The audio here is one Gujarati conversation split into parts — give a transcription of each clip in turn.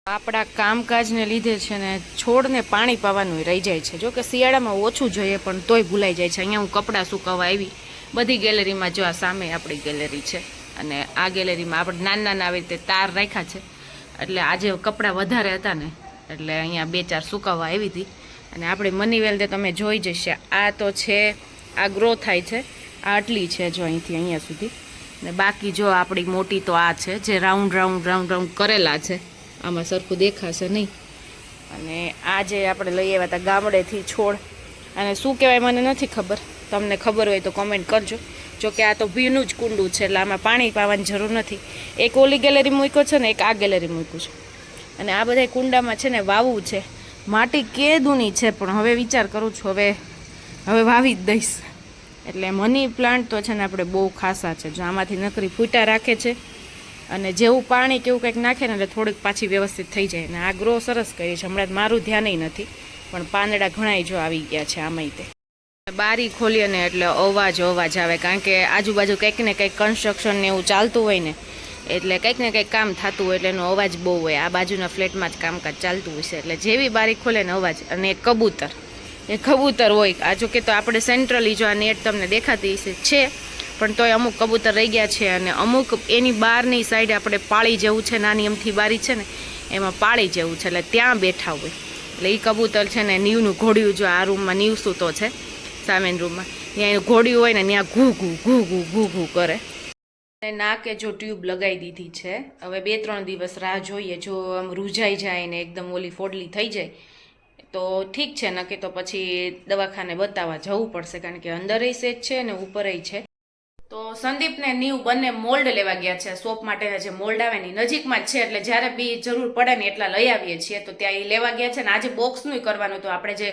આપણા કામકાજને લીધે છે ને છોડને પાણી પાવાનું રહી જાય છે. જો કે શિયાળામાં ઓછું જોઈએ પણ તોય ભૂલાઈ જાય છે. અહીંયા હું કપડાં સુકાવવા આવી બધી ગેલેરીમાં જો આ સામે આપણી ગેલેરી છે અને આ ગેલેરીમાં આપણે નાના નાના આવી રીતે તાર રાખ્યા છે. એટલે આજે કપડાં વધારે હતા ને એટલે અહીંયા 2-4 સુકાવવા આવી હતી. અને આપણે મનીવેલ તે તમે જોઈ જશે. આ તો છે, આ ગ્રો થાય છે, આ આટલી છે જો અહીંથી અહીંયા સુધી. ને બાકી જો આપણી મોટી તો આ છે જે રાઉન્ડ રાઉન્ડ રાઉન્ડ રાઉન્ડ કરેલા છે. આમાં સરખું દેખાશે નહીં. અને આ જે આપણે લઈ આવ્યા હતા ગામડેથી છોડ, અને શું કહેવાય મને નથી ખબર, તમને ખબર હોય તો કોમેન્ટ કરજો. જોકે આ તો ભીનું જ કુંડું છે એટલે આમાં પાણી પાવાની જરૂર નથી. એક ઓલી ગેલેરી મૂક્યો છે ને એક આ ગેલેરી મૂક્યું છે. અને આ બધા કુંડામાં છે ને વાવવું છે. માટી કેદુની છે પણ હવે વિચાર કરું છું હવે વાવી જ દઈશ. એટલે મની પ્લાન્ટ તો છે ને આપણે બહુ ખાસા છે. જો આમાંથી નકરી ફૂટા રાખે છે અને જેવું પાણી કેવું કંઈક નાખે ને એટલે થોડીક પાછી વ્યવસ્થિત થઈ જાય. ને આ ગ્રો સરસ કરી છે. હમણાં મારું ધ્યાન નથી પણ પાંદડા ઘણાય જો આવી ગયા છે આમાંય. તે બારી ખોલીએ ને એટલે અવાજ આવે, કારણ કે આજુબાજુ કંઈક ને કંઈક કન્સ્ટ્રક્શન ને એવું ચાલતું હોય ને એટલે કંઈક ને કંઈક કામ થતું હોય એટલે એનો અવાજ બહુ હોય. આ બાજુના ફ્લેટમાં જ કામકાજ ચાલતું હોય છે એટલે જેવી બારી ખોલે ને અવાજ. અને એક કબૂતર હોય. આ જો કે તો આપણે સેન્ટ્રલી જો આ નેટ તમને દેખાતી છે પણ તોય અમુક કબૂતર રહી ગયા છે. અને અમુક એની બહારની સાઈડ આપણે પાળી જેવું છે, નાની અમથી બારી છે ને એમાં પાળી જેવું છે એટલે ત્યાં બેઠા હોય. એટલે એ કબૂતર છે ને નીવનું ઘોડિયું, જો આ રૂમમાં નીવ સૂતો છે સામેના રૂમમાં, ત્યાં એનું ઘોડિયું હોય ને ત્યાં ઘૂ ઘૂ કરે. નાકે જો ટ્યુબ લગાવી દીધી છે. હવે 2-3 દિવસ રાહ જોઈએ. જો આમ રૂજાઈ જાય ને એકદમ ઓલી ફોડલી થઈ જાય તો ઠીક છે, નકે તો પછી દવાખાને બતાવવા જવું પડશે, કારણ કે અંદરય સેજ છે ને ઉપરય છે. તો સંદીપ ને નીવ બંને મોલ્ડ લેવા ગયા છે. શોપ માટેના જે મોલ્ડ આવે ને નજીકમાં જ છે એટલે જ્યારે બી જરૂર પડે ને એટલા લઈ આવીએ છીએ. તો ત્યાં એ લેવા ગયા છે. ને આજે બોક્સનું કરવાનું હતું. આપણે જે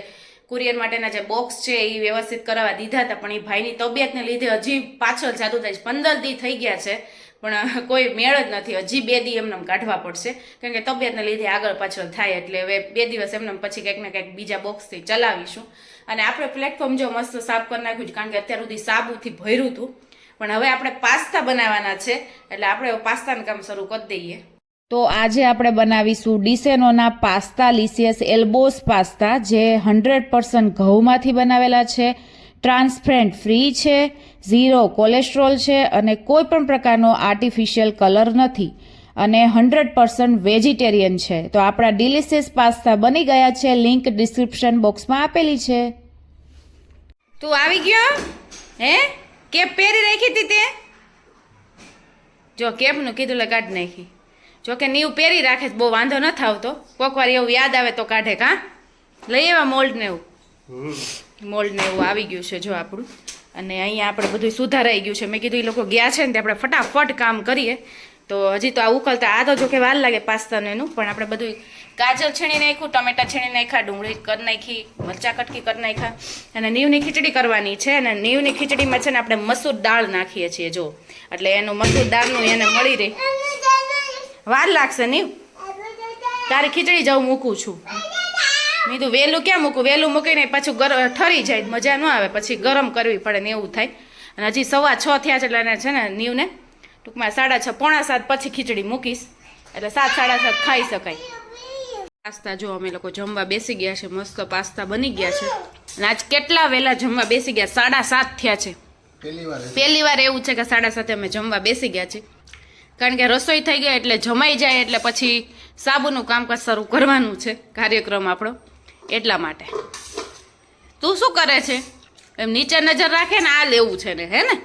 કુરિયર માટેના જે બોક્સ છે એ વ્યવસ્થિત કરાવવા દીધા હતા પણ એ ભાઈની તબિયતને લીધે હજી પાછળ જાતું થાય છે. 15 દી થઈ ગયા છે પણ કોઈ મેળ જ નથી. હજી 2 દી એમને કાઢવા પડશે, કારણ કે તબિયતને લીધે આગળ પાછળ થાય. એટલે હવે 2 દિવસ એમને પછી કંઈક ને કંઈક બીજા બોક્સથી ચલાવીશું. અને આપણે પ્લેટફોર્મ જો મસ્ત સાફ કરી નાખ્યું છે, કારણ કે અત્યાર સુધી સાબુથી ભર્યું હતું. પણ હવે આપણે પાસ્તા બનાવવાના છે એટલે આપણે પાસ્તાનું કામ શરૂ કરી દઈએ. તો આજે આપણે બનાવીશું ડિસેનોના પાસ્તા લિસિયસ એલ્બોસ પાસ્તા, જે 100% ઘઉંમાંથી બનાવેલા છે, ટ્રાન્સપેરન્ટ ફ્રી છે, 0 કોલેસ્ટ્રોલ છે અને કોઈ પણ પ્રકારનો આર્ટિફિશિયલ કલર નથી અને 100% વેજીટેરિયન છે. તો આપણા ડિલિશિયસ પાસ્તા બની ગયા છે. લિંક ડિસ્ક્રિપ્શન બોક્સમાં આપેલી છે. તું આવી ગયો હે? કેપ પહેરી રાખી હતી તે? જો કેપનું કીધું એટલે કાઢી નાખી. જો કે નીવ પહેરી રાખે બહુ વાંધો નથી આવતો. કોક વાર એવું યાદ આવે તો કાઢે. કાં લઈ એવા મોલ્ડ ને એવું આવી ગયું છે જો આપણું. અને અહીંયા આપણે બધું સુધારાઈ ગયું છે. મેં કીધું એ લોકો ગયા છે ને તે આપણે ફટાફટ કામ કરીએ. તો હજી તો આ ઉકલતા આ તો જો કે વાર લાગે પાસ્તાનું એનું, પણ આપણે બધું ગાજર છીણી નાખ્યું, ટમેટા છીણી નાખ્યા, ડુંગળી કરી નાખી, મરચાં કટકી કરી નાખ્યા. અને નીવની ખીચડી કરવાની છે. અને નીવની ખીચડીમાં છે ને આપણે મસૂર દાળ નાખીએ છીએ જો, એટલે એનું મસૂર દાળનું એને મળી રહે. વાર લાગશે નીવ, તારી ખીચડી જવું મૂકું છું. મેં કીધું વહેલું ક્યાં મૂકું? વહેલું મૂકીને પાછું ઠરી જાય, મજા ન આવે, પછી ગરમ કરવી પડે ને એવું થાય. અને હજી 6:15 થયા છે એટલે એને છે ને નીવને ટૂંકમાં 6:30 પોણા 7 પછી ખીચડી મૂકીશ એટલે 7 7:30 ખાઈ શકાય. પાસ્તા જો અમે લોકો જમવા બેસી ગયા છે. મસ્ત પાસ્તા બની ગયા છે. અને આજ કેટલા વહેલા જમવા બેસી ગયા, 7:30 થયા છે. પહેલી વાર એવું છે કે 7:30 અમે જમવા બેસી ગયા છે, કારણ કે રસોઈ થઈ ગઈ એટલે જમાઈ જાય એટલે પછી સાબુનું કામકાજ શરૂ કરવાનું છે, કાર્યક્રમ આપણો, એટલા માટે. તું શું કરે છે? એમ નીચે નજર રાખે ને આ લેવું છે ને, હે ને?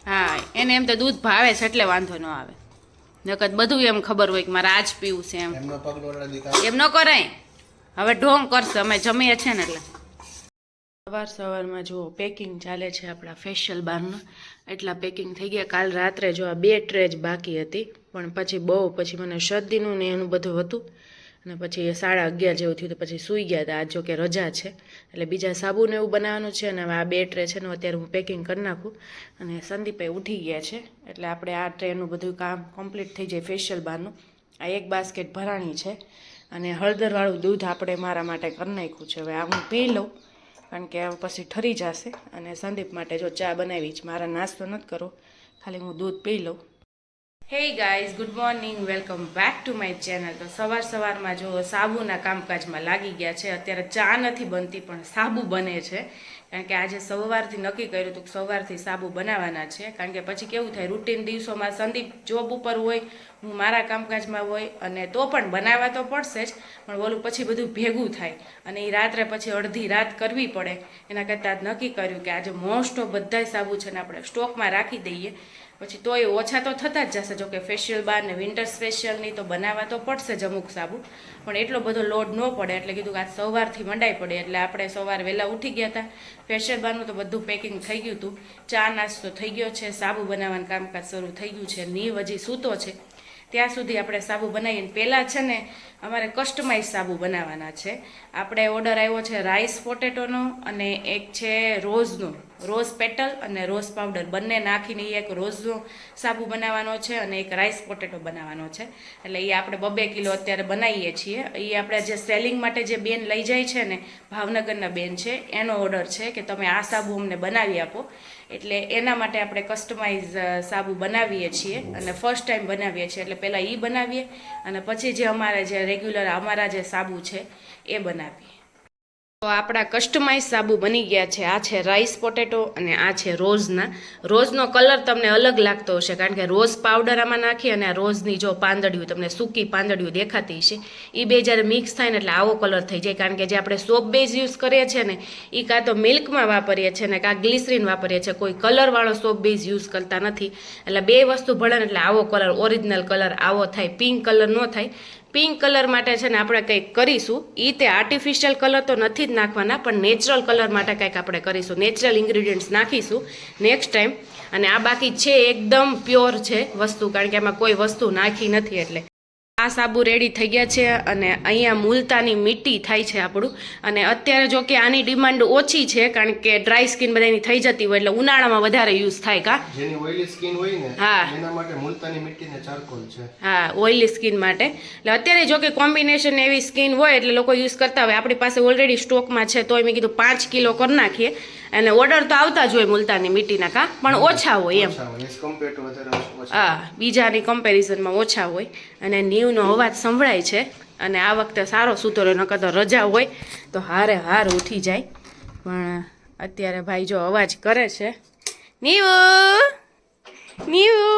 હા, એને એમ તો દૂધ ભાવે છે એટલે વાંધો ન આવે. નકર બધું એમ ખબર હોય કે મારે આજ પીવું છે એમ. એમ ન કરાય. હવે ઢોંગ કરશે, અમે જમીએ છીએ ને એટલે. સવારમાં જો પેકિંગ ચાલે છે આપણા ફેશિયલ બારનું. એટલા પેકિંગ થઈ ગયા. કાલ રાત્રે જો આ 2 ટ્રે જ બાકી હતી, પણ પછી મને શરદીનું ને એનું બધું હતું અને પછી 11:30 જેવું થયું તો પછી સૂઈ ગયા હતા. આજ જો કે રજા છે એટલે બીજા સાબુને એવું બનાવવાનું છે. અને હવે આ 2 ટ્રે છે ને અત્યારે હું પેકિંગ કરી નાખું. અને સંદીપે ઉઠી ગયા છે એટલે આપણે આ ટ્રેનું બધું કામ કમ્પ્લીટ થઈ જાય ફેશિયલ બારનું. આ એક બાસ્કેટ ભરાણી છે અને હળદરવાળું દૂધ આપણે મારા માટે કરી નાખ્યું છે. હવે આ હું પી લઉં, કારણ કે પછી ઠરી જશે. અને સંદીપ માટે જો ચા બનાવી છે. મારા નાસ્તો નથી કરવો, ખાલી હું દૂધ પી લઉં. Hey guys, good morning, welcome back to my channel. તો સવારમાં જો સાબુના કામકાજમાં લાગી ગયા છે. અત્યારે ચા નથી બનતી પણ સાબુ બને છે, કારણ કે આજે સવારથી નક્કી કર્યું હતું કે સવારથી સાબુ બનાવવાના છે. કારણ કે પછી કેવું થાય, રૂટીન દિવસોમાં સંદીપ જોબ ઉપર હોય, હું મારા કામકાજમાં હોય, અને તો પણ બનાવવા તો પડશે જ, પણ ઓલું પછી બધું ભેગું થાય અને એ રાત્રે પછી અડધી રાત કરવી પડે. એના કરતાં નક્કી કર્યું કે આજે મોસ્ટ ઓફ બધાય સાબુ છે ને આપણે સ્ટોકમાં રાખી દઈએ. પછી તોય ઓછા તો થતા જ જશે. જો કે ફેશિયલ બાર ને વિન્ટર સ્પેશિયલની તો બનાવવા તો પડશે જ અમુક સાબુ, પણ એટલો બધો લોડ ન પડે એટલે કીધું કે આજ સવારથી મંડાઈ પડે. એટલે આપણે સવારે વહેલા ઉઠી ગયા હતા. ફેશિયલ બારનું તો બધું પેકિંગ થઈ ગયું હતું, ચા નાસ્તો થઈ ગયો છે, સાબુ બનાવવાનું કામકાજ શરૂ થઈ ગયું છે. નીવ હજી સૂતો છે, ત્યાં સુધી આપણે સાબુ બનાવીએ. પહેલાં છે ને અમારે કસ્ટમાઇઝ સાબુ બનાવવાના છે. આપણે ઓર્ડર આવ્યો છે રાઈસ પોટેટોનો અને એક છે રોઝનો, રોઝ પેટલ અને રોઝ પાવડર બંને નાખીને એક રોઝનો સાબુ બનાવવાનો છે અને એક રાઈસ પોટેટો બનાવવાનો છે. એટલે એ આપણે 2-2 કિલો અત્યારે બનાવીએ છીએ. એ આપણે જે સેલિંગ માટે જે બેન લઈ જાય છે ને, ભાવનગરના બેન છે, એનો ઓર્ડર છે કે તમે આ સાબુ અમને બનાવી આપો. એટલે એના માટે આપણે કસ્ટમાઇઝ સાબુ બનાવીએ છીએ અને ફર્સ્ટ ટાઈમ બનાવીએ છીએ. એટલે પહેલાં એ બનાવીએ અને પછી જે અમારે જે રેગ્યુલર અમારા જે સાબુ છે એ બનાવીએ. તો આપણા કસ્ટમાઇઝ સાબુ બની ગયા છે. આ છે રાઈસ પોટેટો અને આ છે રોઝના. રોઝનો કલર તમને અલગ લાગતો હશે, કારણ કે રોઝ પાવડર આમાં નાખી અને આ રોઝની જો પાંદડિયું તમને સૂકી પાંદડિયું દેખાતી છે, એ બે જ્યારે મિક્સ થાય ને એટલે આવો કલર થઈ જાય. કારણ કે જે આપણે સોપ બેઝ યુઝ કરીએ છીએ ને, એ કાં તો મિલ્કમાં વાપરીએ છીએ ને કાં ગ્લિસરીન વાપરીએ છીએ, કોઈ કલરવાળો સોપ બેઝ યુઝ કરતા નથી. એટલે બે વસ્તુ ભળે ને એટલે આવો કલર, ઓરિજિનલ કલર આવો થાય, પિંક કલર ન થાય. પિંક કલર માટે છે ને આપણે કંઈક કરીશું. એ તે આર્ટિફિશિયલ કલર તો નથી જ નાખવાના, પણ નેચરલ કલર માટે કંઈક આપણે કરીશું, નેચરલ ઇન્ગ્રીડિયન્ટ્સ નાખીશું નેક્સ્ટ ટાઈમ. અને આ બાકી છે એકદમ પ્યોર છે વસ્તુ, કારણ કે એમાં કોઈ વસ્તુ નાખી નથી. એટલે આ સાબુ રેડી થઈ ગયા છે અને અહીંયા મુલતાની મીઠી થાય છે આપણું. અને અત્યારે જો કે આની ડિમાન્ડ ઓછી છે, કારણ કે ડ્રાય સ્કિન બધાની થઈ જતી હોય એટલે ઉનાળામાં વધારે યુઝ થાય. કા જેની ઓઇલી સ્કિન હોય ને, હા, એના માટે મુલતાની મીઠી ને ચારકોલ છે. હા, ઓઇલી સ્કિન માટે. એટલે અત્યારે જો કે કોમ્બિનેશન એવી સ્કિન હોય એટલે લોકો યુઝ કરતા હોય. આપણી પાસે ઓલરેડી સ્ટોકમાં છે, તોય મેં કીધું 5 કિલો કરી નાખીએ. અને ઓર્ડર તો આવતા જ હોય મુલતાની મીઠીના, કા પણ ઓછા હોય એમ. હા, બીજાની કમ્પેરિઝનમાં ઓછા હોય. અને નીવનો અવાજ સંભળાય છે અને આ વખતે સારો સૂતો રહ્યો, નકર તો રજા હોય તો હારે હાર ઉઠી જાય. પણ અત્યારે ભાઈ જો અવાજ કરે છે. નીવુ નીવુ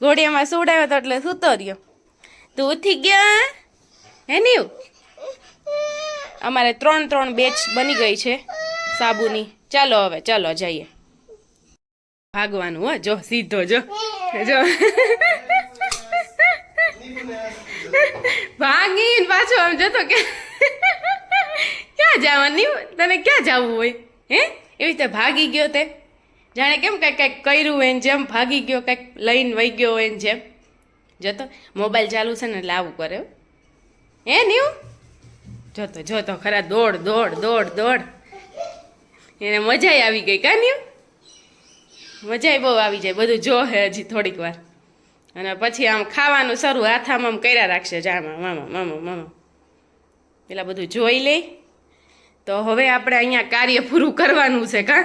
ઘોડિયામાં સુવડાવ્યો તો એટલે સૂતો રહ્યો. તું ઉઠી ગયા હે નીવ? અમારે 3 બેચ બની ગઈ છે સાબુની. ચાલો હવે ચાલો જઈએ. ભાગવાનું હો, જો સીધો જો જો ભાગીને પાછો આમ જતો કે ક્યાં જવાની, તને ક્યાં જવું હોય હે? એવી રીતે ભાગી ગયો તે, જાણે કેમ કંઈક કર્યું હોય ને જેમ ભાગી ગયો, કંઈક લઈને વહી ગયો હોય ને જેમ. જતો મોબાઈલ ચાલુ છે ને એટલે આવું કરે હે નીવ? જોતો જોતો ખરા, દોડ દોડ દોડ દોડ. એને મજા આવી ગઈ કા નીવ? મજા બહુ આવી જાય. બધું જોહે હજી થોડીક વાર અને પછી આમ ખાવાનું શરૂ, હાથામાં આમ કર્યા રાખશે, જામાં મામા મામા મામા, પેલા બધું જોઈ લે. તો હવે આપણે અહીંયા કાર્ય પૂરું કરવાનું છે કા?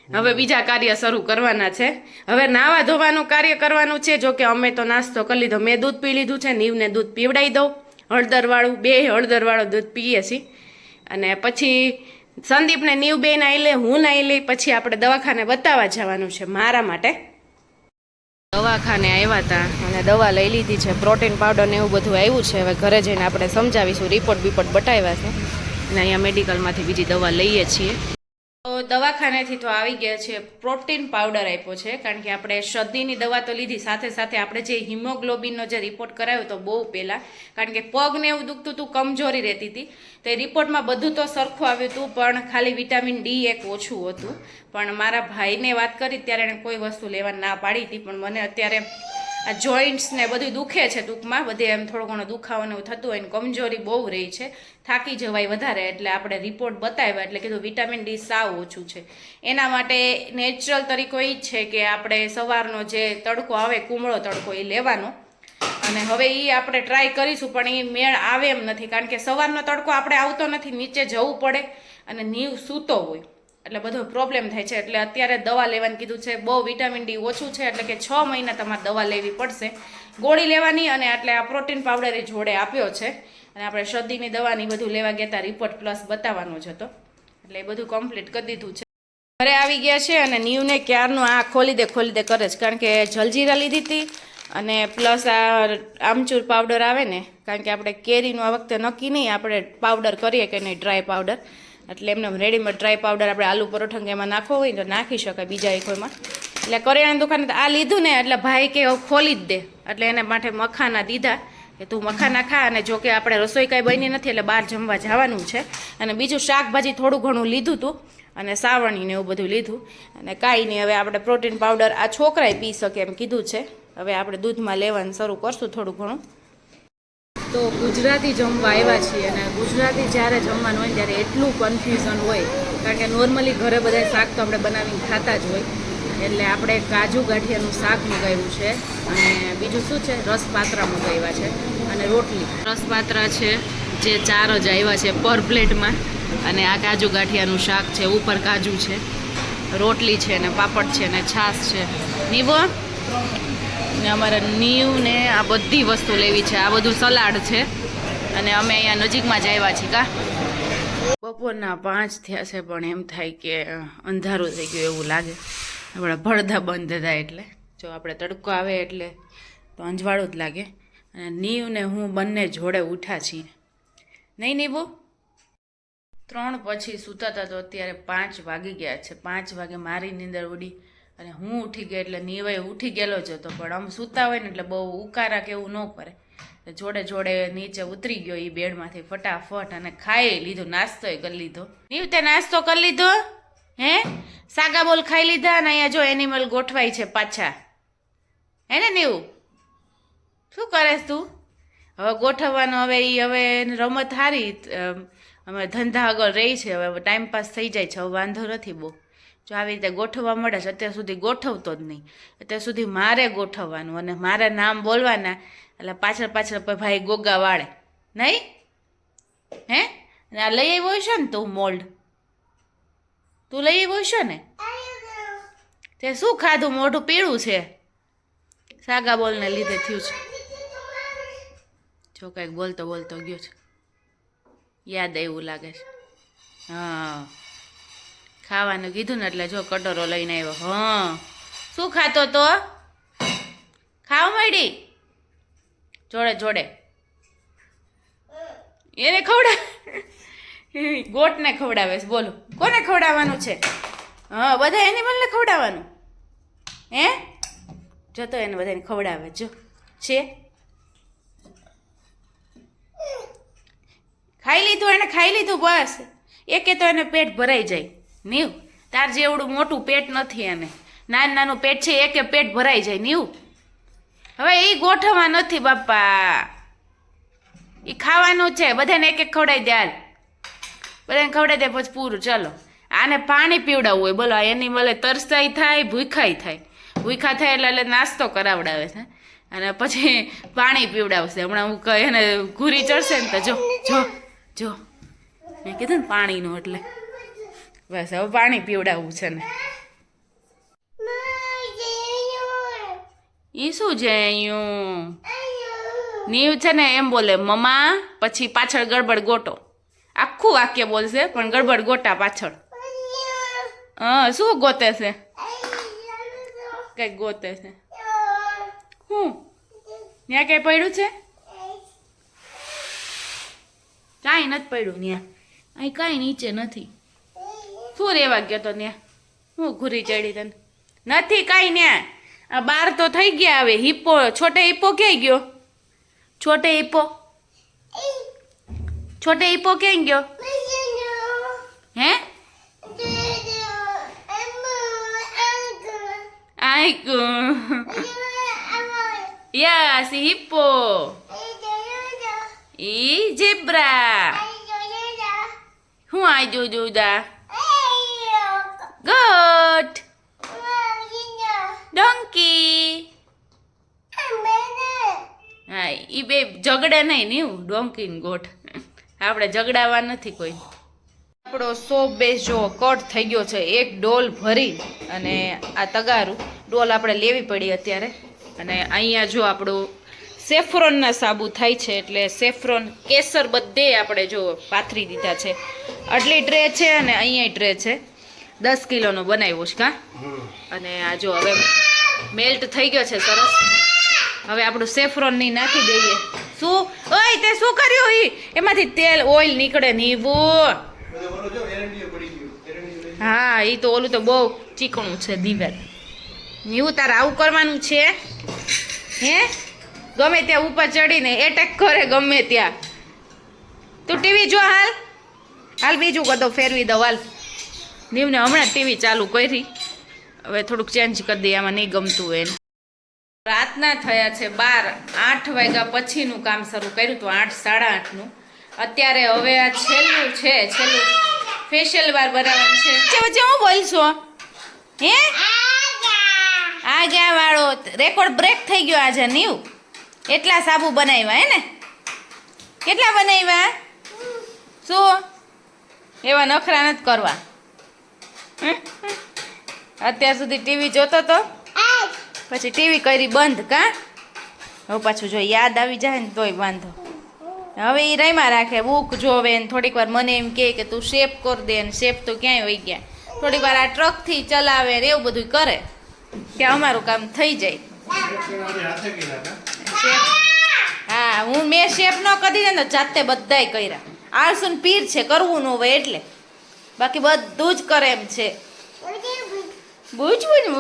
હવે બીજા કાર્ય શરૂ કરવાના છે. હવે નાવા ધોવાનું કાર્ય કરવાનું છે. જો કે અમે તો નાસ્તો કરી લીધો. મેં દૂધ પી લીધું છે, નીવને દૂધ પીવડાવી દઉં હળદરવાળું. 2 હળદરવાળું દૂધ પીએ છીએ. અને પછી સંદીપને નીવ બે નાઈ લે, હું નાઈ લઈ, પછી આપણે દવાખાને બતાવવા જવાનું છે મારા માટે. દવાખાને આવ્યા હતા અને દવા લઈ લીધી છે. પ્રોટીન પાવડર ને એવું બધું આવ્યું છે. હવે ઘરે જઈને આપણે સમજાવીશું. રિપોર્ટ બતાવ્યા છે અને અહીંયા મેડિકલમાંથી બીજી દવા લઈએ છીએ. તો દવાખાનેથી તો આવી ગયા છે. પ્રોટીન પાવડર આપ્યો છે, કારણ કે આપણે શરદીની દવા તો લીધી, સાથે સાથે આપણે જે હિમોગ્લોબિનનો જે રિપોર્ટ કરાવ્યો તો બહુ પહેલાં, કારણ કે પગને એવું દુખતું હતું, કમજોરી રહેતી હતી, તો એ રિપોર્ટમાં બધું તો સરખું આવ્યું હતું, પણ ખાલી વિટામિન ડી એક ઓછું હતું. પણ મારા ભાઈને વાત કરી ત્યારે એણે કોઈ વસ્તુ લેવા ના પાડી હતી. પણ મને અત્યારે આ જોઈન્ટ્સ ને બધું દુખે છે, ટૂંકમાં બધે એમ થોડો ઘણો દુખાવો ને એવું થતું હોય ને કમજોરી બહુ રહી છે, થાકી જવાય વધારે. એટલે આપણે રિપોર્ટ બતાવ્યા એટલે કીધું વિટામિન ડી સાવ ઓછું છે. એના માટે નેચરલ તરીકો એ જ છે કે આપણે સવારનો જે તડકો આવે, કુમળો તડકો, એ લેવાનો. અને હવે એ આપણે ટ્રાય કરીશું, પણ એ મેળ આવે એમ નથી, કારણ કે સવારનો તડકો આપણે આવતો નથી, નીચે જવું પડે અને નીવ સૂતો હોય એટલે બધો પ્રોબ્લેમ થાય છે. એટલે અત્યારે દવા લેવાનું કીધું છે. બહુ વિટામિન ડી ઓછું છે એટલે કે 6 મહિના તમારે દવા લેવી પડશે, ગોળી લેવાની. અને એટલે આ પ્રોટીન પાવડર એ જોડે આપ્યો છે. અને આપણે શરદીની દવાની બધું લેવા ગયા હતા, રિપોર્ટ પ્લસ બતાવવાનો જ હતો, એટલે એ બધું કમ્પ્લીટ કરી દીધું છે. ઘરે આવી ગયા છે અને નીવને ક્યારનું આ ખોલી દે કરે છે, કારણ કે જલજીરા લીધી હતી અને પ્લસ આ આમચૂર પાવડર આવે ને, કારણ કે આપણે કેરીનું આ વખતે નક્કી નહીં આપણે પાવડર કરીએ કે નહીં, ડ્રાય પાવડર. એટલે એમને રેડીમેડ ડ્રાય પાવડર આપણે આલુ પરોઠા એમાં નાખવો હોય તો નાખી શકાય બીજા એકોમાં. એટલે કરિયાણાની દુકાને આ લીધું ને એટલે ભાઈ કે ખોલી જ દે, એટલે એને માટે મખાના દીધા કે તું મખાના ખા. અને જો કે આપણે રસોઈ કાંઈ બની નથી એટલે બહાર જમવા જવાનું છે. અને બીજું શાકભાજી થોડું ઘણું લીધું હતું અને સાવણીને એવું બધું લીધું. અને કાંઈ નહીં, હવે આપણે પ્રોટીન પાવડર આ છોકરાએ પી શકે એમ કીધું છે. હવે આપણે દૂધમાં લેવાનું શરૂ કરશું થોડું ઘણું. તો ગુજરાતી જમવા આવ્યા છીએ અને ગુજરાતી જ્યારે જમવાનું હોય ત્યારે એટલું કન્ફ્યુઝન હોય, કારણ કે નોર્મલી ઘરે બધા શાક તો આપણે બનાવીને ખાતા જ હોય. એટલે આપણે કાજુ ગાંઠિયાનું શાક મંગાવ્યું છે અને બીજું શું છે, રસપાત્રા મંગાવ્યા છે અને રોટલી. રસપાત્રા છે જે 4 જ આવ્યા છે પર પ્લેટમાં, અને આ કાજુ ગાંઠિયાનું શાક છે, ઉપર કાજુ છે, રોટલી છે ને પાપડ છે ને છાશ છે. નીવો ને અમારા નીવને આ બધી વસ્તુ લેવી છે. આ બધું સલાડ છે અને અમે અહીંયા નજીકમાં જ આવ્યા છીએ. બપોરના 5 થયા છે પણ એમ થાય કે અંધારું થઈ ગયું એવું લાગે. આપણા ભડદા બંધ થાય એટલે જો આપણે તડકો આવે એટલે તો અંજવાળું જ લાગે. અને નીવ ને હું બંને જોડે ઉઠા છીએ, નહીં નીવું? 3 પછી સૂતા હતા તો અત્યારે 5 વાગી ગયા છે. 5 વાગે મારી નીંદર ઉડી અને હું ઉઠી ગઈ એટલે નીવાય ઉઠી ગયેલો જ હતો. પણ આમ સૂતા હોય ને એટલે બહુ ઉકારા કે એવું ન કરે, જોડે જોડે નીચે ઉતરી ગયો એ બેડમાંથી ફટાફટ અને ખાઈ લીધું, નાસ્તોય કરી લીધો. નીવ તે નાસ્તો કરી લીધો? હે, સાગા બોલ ખાઈ લીધા. અને અહીંયા જો એનિમલ ગોઠવાય છે પાછા, હે ને નીવ? શું કરેશ તું? હવે ગોઠવવાનો, હવે રમત હારી, અમે ધંધા આગળ રહી છે, હવે ટાઈમપાસ થઈ જાય છે, હવે વાંધો નથી બહુ. જો આવી રીતે ગોઠવવા મળે છે, અત્યાર સુધી ગોઠવતો જ નહીં. અત્યાર સુધી મારે ગોઠવવાનું અને મારે નામ બોલવાના, એટલે પાછળ પાછળ ભાઈ ગોગા વાળે નહીં. હે, આ લઈ આવ્યો છે ને તું મોલ્ડ? તું લઈ આવ્યો છે ને? તે શું ખાધું? મોઢું પીળું છે, સાગા બોલને લીધે થયું છે. જો કંઈક બોલતો બોલતો ગયો છે, યાદ એવું લાગે છે. હા, ખાવાનું કીધું ને એટલે જો કટોરો લઈને આવ્યો. હા, શું ખાતો તો? ખાવા માંડી જોડે જોડે એને ખવડા, ગોટને ખવડાવે છે. બોલો કોને ખવડાવવાનું છે? હા, બધા એનિમલને ખવડાવવાનું. હે, જતો એને બધાને ખવડાવે જો છે. ખાઈ લીધું એને, ખાઈ લીધું બસ. એકે તો એને પેટ ભરાઈ જાય. નીવ, તાર જેવડું મોટું પેટ નથી એને, નાનું નાનું પેટ છે, એકે પેટ ભરાઈ જાય. નીવ, હવે એ ગોઠવવા નથી બાપા, એ ખાવાનું છે. બધાને એક એક ખવડાવી દે, હાલ બધાને ખવડાવી દે પછી પૂરું. ચલો, આને પાણી પીવડાવવું હોય. બોલો, આ એનિમલે તરસાઈ થાય, ભૂખાઈ થાય. ભૂખા થાય એટલે નાસ્તો કરાવડાવે છે અને પછી પાણી પીવડાવશે. હમણાં હું કહે એને ઘૂરી ચડશે ને તો જો જો જો મેં કીધું ને પાણીનું, એટલે બસ હવે પાણી પીવડાવવું છે ને. એ શું છે અહીંયા? નીવ છે ને એમ બોલે મમ્મા, પછી પાછળ ગડબડ ગોટો. આખું વાક્ય બોલશે પણ ગડબડ ગોટા પાછળ. હા, શું ગોતે છે? કંઈક ગોતે છે. હું ત્યાં કઈ પડ્યું છે? કાંઈ નથી પડ્યું ત્યાં, અહીં કાંઈ નીચે નથી. શું રેવા ગયો તો ત્યાં? હું ઘૂરી ચડી તને? નથી કાંઈ ત્યાં. આ 12 તો થઈ ગયા. હવે હિપ્પો, છોટે હિપ્પો ક્યાંય ગયો? છોટે હિપ્પો, છોટે હિપ્પો ક્યાં ગયો? હે, યસ, હિપ્પો. ઈ ઝીબ્રા. હું આઈ જોદા ગોટ ડોંકી. હા, ઈ બે ઝઘડે નહીં. નીવ, ડોંકી ને ગોટ આપણે ઝઘડાવા નથી કોઈ. આપણો સોપ બેઝ જો કટ થઈ ગયો છે, એક ડોલ ભરી અને આ તગારું ડોલ આપણે લેવી પડી અત્યારે. અને અહીંયા જો આપણું સેફ્રોનના સાબુ થાય છે, એટલે સેફ્રોન કેસર બધે આપણે જો પાથરી દીધા છે. આટલી ટ્રે છે અને અહીંયા ટ્રે છે, 10 કિલોનો બનાવ્યો છે કા. અને આ જો હવે મેલ્ટ થઈ ગયો છે સરસ. હવે આપણું સેફ્રોન ની નાખી દઈએ. શું ઓય તે શું કર્યું? એમાંથી તેલ ઓઇલ નીકળે નીવું. હા એ તો ઓલું તો બહુ ચીકણું છે દિવેલ. નીવું તારે આવું કરવાનું છે હે? ગમે ત્યાં ઉપર ચડીને એટેક કરે ગમે ત્યાં. તું ટીવી જો હાલ હાલ, બીજું કદો ફેરવી દો હાલ. નીવને હમણાં ટીવી ચાલુ કરી, હવે થોડુંક ચેન્જ કરી દઈએ, આમાં નહીં ગમતું હોય એને. રાતના થયા છે 12, 8 વાગ્યા પછીનું કામ શરૂ કર્યું હતું, 8, 8:30નું. અત્યારે હવે આ છેલ્લું ફેશિયલ બાર બનાવવાનું છે. વચ્ચે હું બોલશો હે? આગા વાળો રેકોર્ડ બ્રેક થઈ ગયો આજે. નીવ એટલા સાબુ બનાવ્યા હે ને? કેટલા બનાવ્યા? શું એવા નખરા નથી કરવા. અત્યાર સુધી ટીવી જોતો તો, પછી ટીવી કરી બંધ કા. હવે પાછું જો યાદ આવી જાય ને તોય વાંધો. હવે એ રમ્યા રાખે, બુક જોવે ને થોડીક વાર મને એમ કહે કે તું શેપ કરી દે, ને શેપ તો ક્યાંય વહી ગયા. થોડીક વાર આ ટ્રકથી ચલાવે ને એવું બધું કરે કે અમારું કામ થઈ જાય. હા મેં શેપ ન કરી દે ને જાતે બધાય કર્યા. આળસુન પીર છે, કરવું ન હોય એટલે, બાકી બધું જ કરે એમ છે. બુજવું ને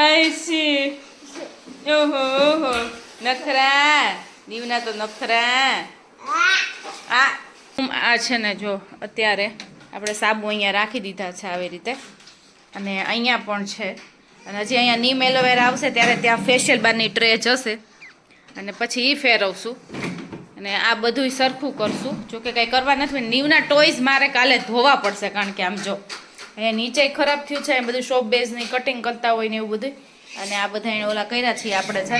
આઈસી ઓહો નખરા દીવના તો નખરા. આ છે ને જો અત્યારે આપણે સાબુ અહીંયા રાખી દીધા છે આવી રીતે, અને અહીંયા પણ છે. અને હજી અહીંયા નીમ એલોવેરા આવશે ત્યારે ત્યાં ફેશિયલ બારની ટ્રે જશે, અને પછી એ ફેરવશું અને આ બધું સરખું કરશું. જોકે કંઈ કરવા નથી. નીવના ટોયઝ મારે કાલે ધોવા પડશે, કારણ કે આમ જો અહીંયા નીચે ખરાબ થયું છે, બધું શોપ બેઝની કટિંગ કરતા હોય ને એવું બધું. અને આ બધા એને ઓલા કર્યા છીએ આપણે છે,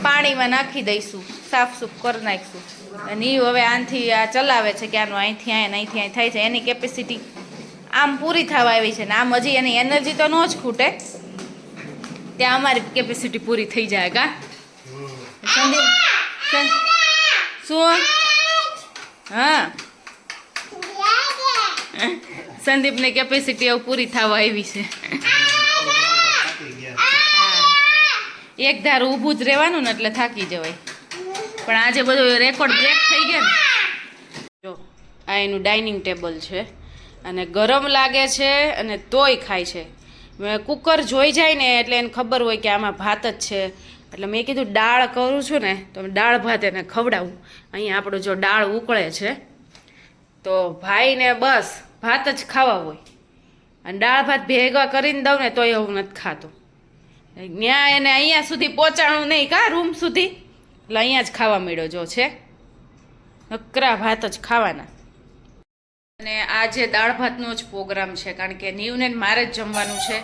પાણીમાં નાખી દઈશું, સાફ સૂફ કરી નાખીશું. અને એ હવે આનથી આ ચલાવે છે કે આનું અહીંથી અહીં થાય છે. એની કેપેસિટી આમ પૂરી થવા આવી છે ને આમ હજી એની એનર્જી તો ન જ ખૂટે, ત્યાં અમારી કેપેસિટી પૂરી થઈ જાય કા. શું? હા સંદીપની કેપેસિટી હવે પૂરી થવા આવી છે. એક ધાર ઊભું જ રહેવાનું ને એટલે થાકી જવાય. પણ આજે બધું રેકોર્ડ બ્રેક થઈ ગયા ને. જો આ એનું ડાઇનિંગ ટેબલ છે, અને ગરમ લાગે છે અને તોય ખાય છે. કુકર જોઈ જાય ને એટલે એને ખબર હોય કે આમાં ભાત જ છે. એટલે મેં કીધું દાળ કરું છું ને તો દાળ ભાત એને ખવડાવું. અહીંયા આપણું જો દાળ ઉકળે છે તો ભાઈને બસ ભાત જ ખાવા હોય, અને દાળ ભાત ભેગા કરીને દઉં ને તોય એવું નથી ખાતો. ત્યાં એને અહીંયા સુધી પહોંચાડું નહીં કા રૂમ સુધી, એટલે અહીંયા જ ખાવા મળ્યો જો છે, નકરા ભાત જ ખાવાના. અને આજે દાળ ભાતનો જ પ્રોગ્રામ છે, કારણ કે નીવને મારે જ જમવાનું છે.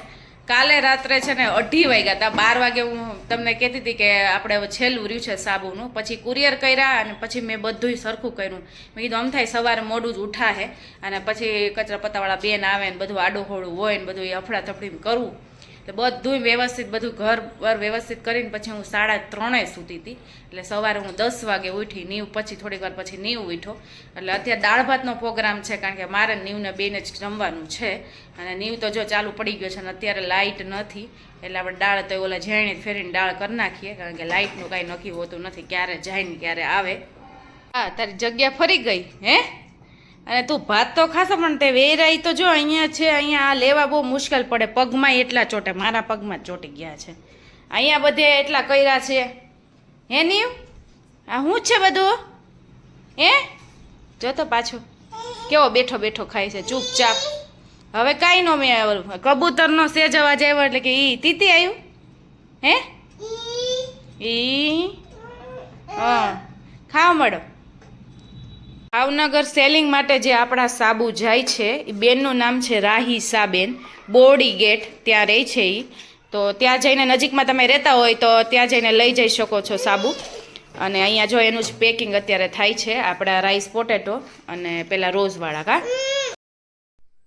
કાલે રાત્રે છે ને 2:30 વાગ્યા હતા. 12 વાગે હું તમને કહેતી હતી કે આપણે હવે છેલ્લું રહ્યું છે સાબુનું, પછી કુરિયર કર્યા અને પછી મેં બધુંય સરખું કર્યું. મેં કીધું આમ થાય સવારે મોડું જ ઉઠાશે અને પછી કચરા પત્તાવાળા બેન આવે ને બધું આડોહોળું હોય ને બધું અફડાતફડીને કરવું. એટલે બધું વ્યવસ્થિત, બધું ઘર બર વ્યવસ્થિત કરીને પછી હું 3:30 સૂતી હતી. એટલે સવારે હું 10 વાગે ઉઠી. નીવ પછી થોડીક વાર પછી નીવ ઉઠો. એટલે અત્યારે દાળ ભાતનો પ્રોગ્રામ છે, કારણ કે મારે નીવને બેને જ જમવાનું છે. અને નીવ તો જો ચાલુ પડી ગયો છે, અને અત્યારે લાઇટ નથી, એટલે આપણે દાળ તો ઓલા ઝાયણે ફેરીને દાળ કરી નાખીએ, કારણ કે લાઇટનું કાંઈ નક્કી હોતું નથી, ક્યારે જાય ને ક્યારે આવે. હા તારી જગ્યા ફરી ગઈ હે? અને તું ભાત તો ખાશો, પણ તે વેરાઈ તો જો અહીંયા છે. અહીંયા આ લેવા બહુ મુશ્કેલ પડે, પગમાં એટલા ચોટે, મારા પગમાં જ ચોટી ગયા છે. અહીંયા બધે એટલા કર્યા છે હે નીવ? આ શું છે બધું હે? જો તો પાછો કેવો બેઠો બેઠો ખાય છે ચૂપચાપ. હવે કાંઈ નો મેં કબૂતરનો સેજ અવાજ આવ્યો એટલે કે ઈ તીતી આવ્યું હે? ઈ હા ખાવા મળો. ભાવનગર સેલિંગ માટે જે આપણા સાબુ જાય છે એ બેનનું નામ છે રાહીસાબેન, બોડી ગેટ ત્યાં રહે છે એ. તો ત્યાં જઈને નજીકમાં તમે રહેતા હોય તો ત્યાં જઈને લઈ જઈ શકો છો સાબુ. અને અહીંયા જો એનું જ પેકિંગ અત્યારે થાય છે, આપણા રાઈસ પોટેટો અને પેલા રોઝવાળા કા.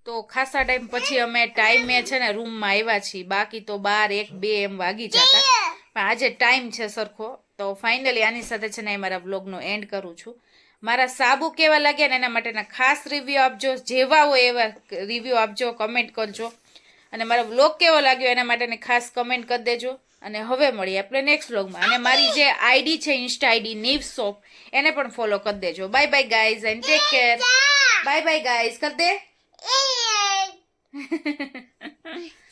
તો ખાસા ટાઈમ પછી અમે ટાઈમે છે ને રૂમમાં આવ્યા છીએ, બાકી તો 12, 1, 2 એમ વાગી જતા, પણ આજે ટાઈમ છે સરખો. તો ફાઇનલી આની સાથે છે ને મારા વ્લોગનો એન્ડ કરું છું. મારા સાબુ કેવા લાગ્યા ને એના માટેના ખાસ રિવ્યૂ આપજો, જેવા હોય એવા રિવ્યૂ આપજો, કમેન્ટ કરજો. અને મારો વ્લોગ કેવો લાગ્યો એના માટેની ખાસ કમેન્ટ કરી દેજો. અને હવે મળીએ આપણે નેક્સ્ટ વ્લોગમાં. અને મારી જે આઈડી છે, ઇન્સ્ટા આઈડી નીવ શોપ, એને પણ ફોલો કરી દેજો. Bye bye guys and take care. Bye bye guys કર દે.